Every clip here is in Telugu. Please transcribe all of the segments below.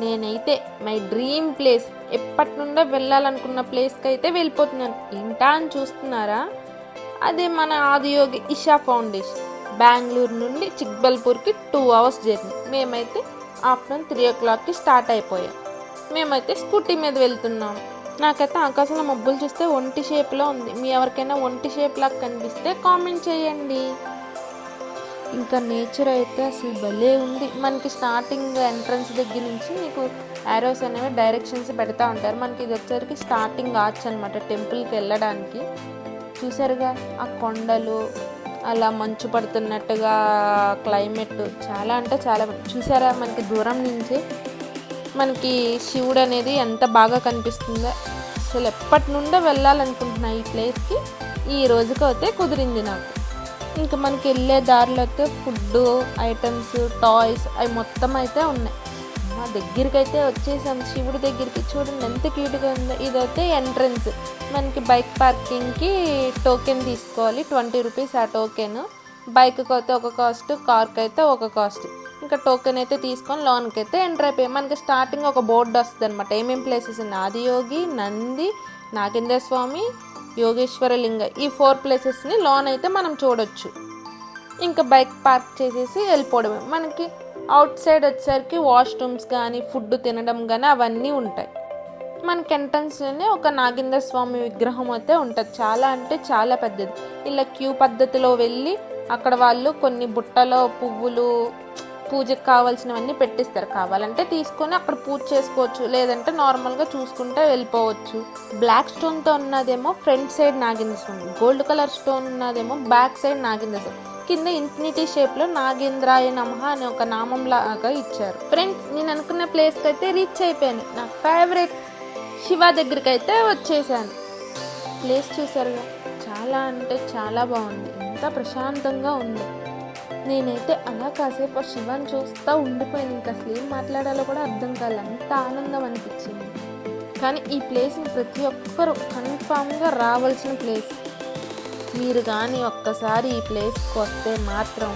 నేనైతే మై డ్రీమ్ ప్లేస్, ఎప్పటి నుండో వెళ్ళాలనుకున్న ప్లేస్కి అయితే వెళ్ళిపోతున్నాను. ఏంటా అని చూస్తున్నారా? అదే మన ఆదియోగి ఇషా ఫౌండేషన్. బెంగళూరు నుండి చిక్బల్పూర్కి 2 hours జర్నీ. మేమైతే ఆఫ్టర్నూన్ 3 o'clockకి స్టార్ట్ అయిపోయాం. మేమైతే స్కూటీ మీద వెళ్తున్నాం. నాకైతే ఆకాశంలో మబ్బులు చూస్తే ఒంటి షేప్లో ఉంది. మీ ఎవరికైనా ఒంటి షేప్ లాగా కనిపిస్తే కామెంట్ చేయండి. ఇంకా నేచర్ అయితే అసలు భలే ఉంది. మనకి స్టార్టింగ్ ఎంట్రన్స్ దగ్గర నుంచి మీకు యారోస్ అనేవి డైరెక్షన్స్ పెడతా ఉంటారు. మనకి ఇది వచ్చేసరికి స్టార్టింగ్ ఆర్చ్ అనమాట టెంపుల్కి వెళ్ళడానికి. చూసారుగా ఆ కొండలు, అలా మంచు పడుతున్నట్టుగా క్లైమేట్ చాలా అంటే చాలా. చూసారా మనకి దూరం నుంచి మనకి శివుడు అనేది ఎంత బాగా కనిపిస్తుందో. అసలు ఎప్పటి నుండో వెళ్ళాలనుకుంటున్నా ఈ ప్లేస్కి. ఈ రోజుకి అయితే కుదిరింది నాకు. ఇంకా మనకి వెళ్ళే దారిలో అయితే ఫుడ్ ఐటమ్స్, టాయ్స్ అవి మొత్తం అయితే ఉన్నాయి. మా దగ్గరికి అయితే వచ్చేసాం, శివుడి దగ్గరికి. చూడండి ఎంత క్యూట్గా ఉందో. ఇదైతే ఎంట్రన్స్. మనకి బైక్ పార్కింగ్కి టోకెన్ తీసుకోవాలి, 20 rupees ఆ టోకెన్. బైక్కి అయితే ఒక కాస్ట్, కార్కి అయితే ఒక కాస్ట్. ఇంకా టోకెన్ అయితే తీసుకొని లోన్కి అయితే ఎంటర్ అయిపోయాం. మనకి స్టార్టింగ్ ఒక బోర్డు వస్తుంది అనమాట, ఏమేమి ప్లేసెస్ ఉన్నాయి. ఆదియోగి, నంది, నాగేంద్ర స్వామి, యోగేశ్వర లింగ, ఈ 4 ప్లేసెస్ని లోన్ అయితే మనం చూడొచ్చు. ఇంకా బైక్ పార్క్ చేసేసి వెళ్ళిపోవడమే. మనకి అవుట్ సైడ్ వచ్చేసరికి వాష్రూమ్స్ కానీ ఫుడ్ తినడం కానీ అవన్నీ ఉంటాయి. మనకి ఎంట్రన్స్లోనే ఒక నాగేంద్ర స్వామి విగ్రహం అయితే ఉంటుంది. చాలా అంటే చాలా పెద్దది. ఇలా క్యూ పద్ధతిలో వెళ్ళి అక్కడ వాళ్ళు కొన్ని బుట్టలో పువ్వులు, పూజకు కావాల్సినవన్నీ పెట్టిస్తారు. కావాలంటే తీసుకొని అక్కడ పూజ చేసుకోవచ్చు, లేదంటే నార్మల్గా చూసుకుంటే వెళ్ళిపోవచ్చు. బ్లాక్ స్టోన్తో ఉన్నదేమో ఫ్రంట్ సైడ్ నాగేంద్ర స్వామి, గోల్డ్ కలర్ స్టోన్ ఉన్నదేమో బ్యాక్ సైడ్ నాగేంద్ర స్వామి. కింద ఇన్ఫినిటీ షేప్లో నాగేంద్రాయ నమః అనే ఒక నామం లాగా ఇచ్చారు. ఫ్రెండ్స్, నేను అనుకున్న ప్లేస్కి అయితే రీచ్ అయిపోయాను. నా ఫేవరెట్ శివ దగ్గరికి అయితే వచ్చేసాను. ప్లేస్ చూసారుగా, చాలా అంటే చాలా బాగుంది. ఎంత ప్రశాంతంగా ఉంది. నేనైతే అలా కాసేపు శివాన్ని చూస్తూ ఉండిపోయాను. ఇంకా అసలు ఏం మాట్లాడాలో కూడా అర్థం కాలేదు, అంత ఆనందం అనిపించింది. కానీ ఈ ప్లేస్ని ప్రతి ఒక్కరు కన్ఫామ్గా రావాల్సిన ప్లేస్. మీరు కానీ ఒక్కసారి ఈ ప్లేస్కి వస్తే మాత్రం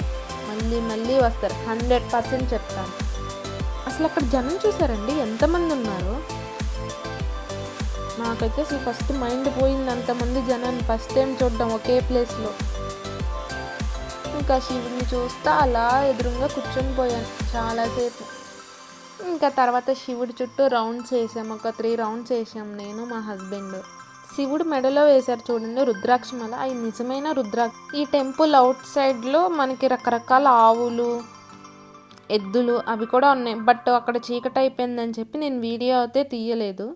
మళ్ళీ మళ్ళీ వస్తారు, 100% చెప్తాను. అసలు అక్కడ జనం చూసారండి ఎంతమంది ఉన్నారు. నాకైతే అసలు ఫస్ట్ మైండ్ పోయింది, అంతమంది జనాన్ని ఫస్ట్ టైం చూడడం ఒకే ప్లేస్లో. ఇంకా శివుడిని చూస్తా అలా ఎదురుగా కూర్చొని పోయాను చాలాసేపు. ఇంకా తర్వాత శివుడి చుట్టూ రౌండ్స్ వేసాం, ఒక 3 rounds వేసాం నేను మా హస్బెండ్. శివుడు మెడలో వేశారు చూడండి రుద్రాక్ష మాల, అవి నిజమైన రుద్రాక్ష. ఈ టెంపుల్ అవుట్ సైడ్లో మనకి రకరకాల ఆవులు, ఎద్దులు అవి కూడా ఉన్నాయి. బట్ అక్కడ చీకటి అయిపోయిందని చెప్పి నేను వీడియో అయితే తీయలేదు.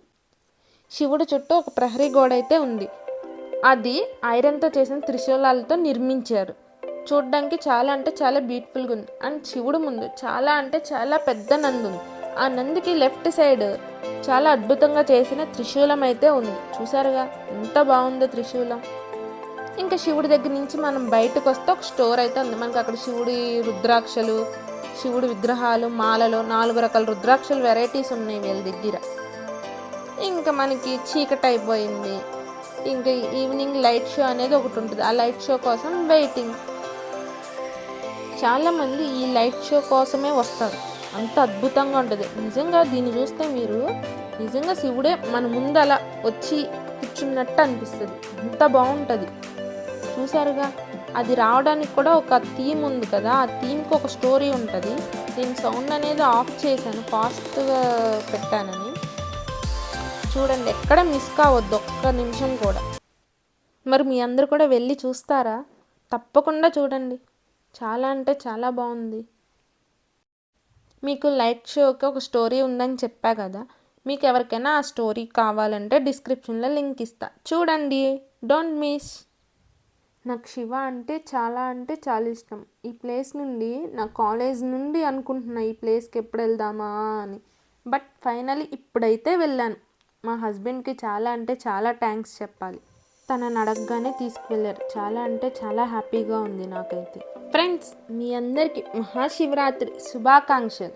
శివుడు చుట్టూ ఒక ప్రహరీ గోడ అయితే ఉంది. అది ఐరన్తో చేసిన త్రిశూలాలతో నిర్మించారు. చూడడానికి చాలా అంటే చాలా బ్యూటిఫుల్గా ఉంది. అండ్ శివుడు ముందు చాలా అంటే చాలా పెద్ద నంది ఉంది. ఆ నందికి లెఫ్ట్ సైడ్ చాలా అద్భుతంగా చేసిన త్రిశూలం అయితే ఉంది. చూసారుగా ఎంత బాగుందో త్రిశూలం. ఇంకా శివుడి దగ్గర నుంచి మనం బయటకు వస్తే ఒక స్టోర్ అయితే ఉంది. మనకి అక్కడ శివుడి రుద్రాక్షలు, శివుడి విగ్రహాలు, మాలలో 4 రకాల రుద్రాక్షలు వెరైటీస్ ఉన్నాయి వీళ్ళ దగ్గర. ఇంకా మనకి చీకటి అయిపోయింది. ఇంకా ఈవినింగ్ లైట్ షో అనేది ఒకటి ఉంటుంది. ఆ లైట్ షో కోసం వెయిటింగ్. చాలామంది ఈ లైట్ షో కోసమే వస్తారు, అంత అద్భుతంగా ఉంటుంది. నిజంగా దీన్ని చూస్తే మీరు నిజంగా శివుడే మన ముందు అలా వచ్చి కూర్చున్నట్టు అనిపిస్తుంది, అంత బాగుంటుంది. చూసారుగా, అది రావడానికి కూడా ఒక థీమ్ ఉంది కదా, ఆ థీమ్కి ఒక స్టోరీ ఉంటుంది. నేను సౌండ్ అనేది ఆఫ్ చేశాను, ఫాస్ట్గా పెట్టానని. చూడండి, ఎక్కడ మిస్ కావద్దు ఒక్క నిమిషం కూడా. మరి మీ అందరు కూడా వెళ్ళి చూస్తారా? తప్పకుండా చూడండి, చాలా అంటే చాలా బాగుంది. మీకు లైట్ షోకి ఒక స్టోరీ ఉందని చెప్పా కదా, మీకు ఎవరికైనా ఆ స్టోరీ కావాలంటే డిస్క్రిప్షన్లో లింక్ ఇస్తా, చూడండి, డోంట్ మిస్. నాకు శివ అంటే చాలా ఇష్టం. ఈ ప్లేస్ నుండి నా కాలేజ్ నుండి అనుకుంటున్నా ఈ ప్లేస్కి ఎప్పుడు వెళ్దామా అని. బట్ ఫైనలీ ఇప్పుడైతే వెళ్ళాను. మా హస్బెండ్కి చాలా అంటే చాలా థ్యాంక్స్ చెప్పాలి. తనని అడగగానే తీసుకువెళ్ళారు. చాలా అంటే చాలా హ్యాపీగా ఉంది నాకైతే. ఫ్రెండ్స్, మీ అందరికీ మహాశివరాత్రి శుభాకాంక్షలు.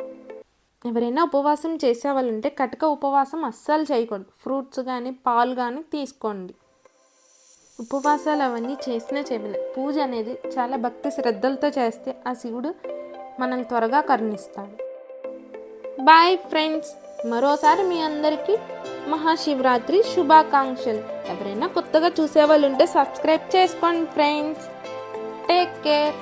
ఎవరైనా ఉపవాసం చేసేవాళ్ళంటే కటిక ఉపవాసం అస్సలు చేయకూడదు. ఫ్రూట్స్ కానీ పాలు కానీ తీసుకోండి. ఉపవాసాలు అవన్నీ చేసినా చేయలే, పూజ అనేది చాలా భక్తి శ్రద్ధలతో చేస్తే ఆ శివుడు మనల్ని త్వరగా కరుణిస్తాడు. Bye friends. మరోసారి మీ అందరికీ మహాశివరాత్రి శుభాకాంక్షలు. ఎవరైనా కొత్తగా చూసేవాళ్ళు ఉంటే సబ్స్క్రైబ్ చేసుకోండి ఫ్రెండ్స్. Take care.